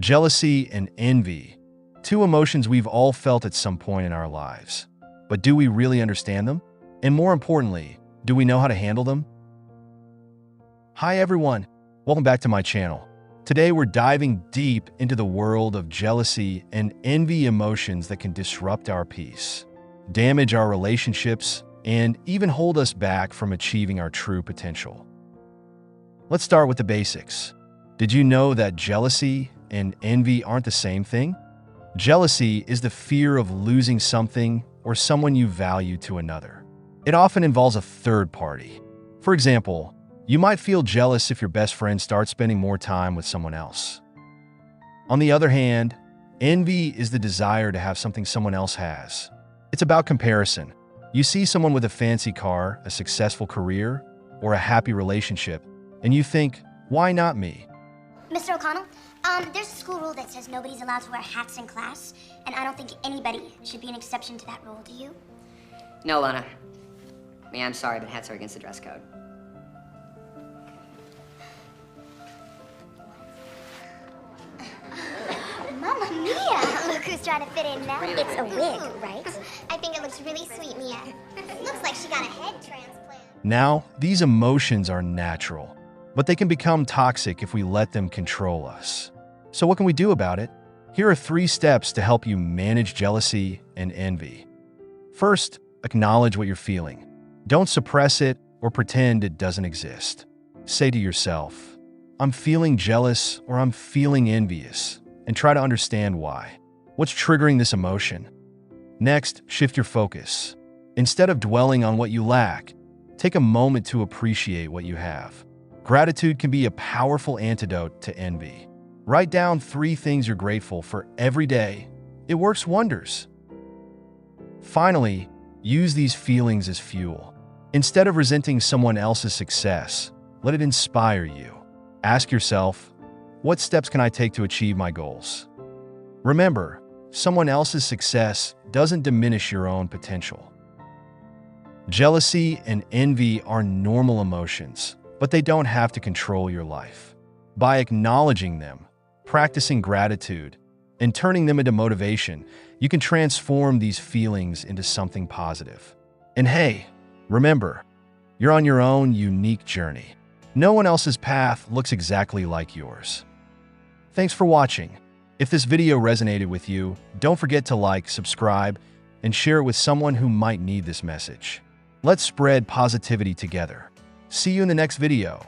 Jealousy and envy, two emotions we've all felt at some point in our lives. But do we really understand them? And more importantly, do we know how to handle them? Hi everyone, welcome back to my channel. Today we're diving deep into the world of jealousy and envy, emotions that can disrupt our peace, damage our relationships, and even hold us back from achieving our true potential. Let's start with the basics. Did you know that jealousy and envy aren't the same thing? Jealousy is the fear of losing something or someone you value to another. It often involves a third party. For example, you might feel jealous if your best friend starts spending more time with someone else. On the other hand, envy is the desire to have something someone else has. It's about comparison. You see someone with a fancy car, a successful career, or a happy relationship, and you think, why not me? Mr. O'Connell, there's a school rule that says nobody's allowed to wear hats in class, and I don't think anybody should be an exception to that rule, do you? No, Lana. I mean, I'm sorry, but hats are against the dress code. Mamma mia! Look who's trying to fit in now. It's a wig, right? I think it looks really sweet, Mia. Looks like she got a head transplant. Now, these emotions are natural, but they can become toxic if we let them control us. So what can we do about it? Here are 3 steps to help you manage jealousy and envy. First, acknowledge what you're feeling. Don't suppress it or pretend it doesn't exist. Say to yourself, I'm feeling jealous or I'm feeling envious, and try to understand why. What's triggering this emotion? Next, shift your focus. Instead of dwelling on what you lack, take a moment to appreciate what you have. Gratitude can be a powerful antidote to envy. Write down 3 things you're grateful for every day. It works wonders. Finally, use these feelings as fuel. Instead of resenting someone else's success, let it inspire you. Ask yourself, what steps can I take to achieve my goals? Remember, someone else's success doesn't diminish your own potential. Jealousy and envy are normal emotions, but they don't have to control your life. By acknowledging them, practicing gratitude, and turning them into motivation, you can transform these feelings into something positive. And hey, remember, you're on your own unique journey. No one else's path looks exactly like yours. Thanks for watching. If this video resonated with you, don't forget to like, subscribe, and share it with someone who might need this message. Let's spread positivity together. See you in the next video.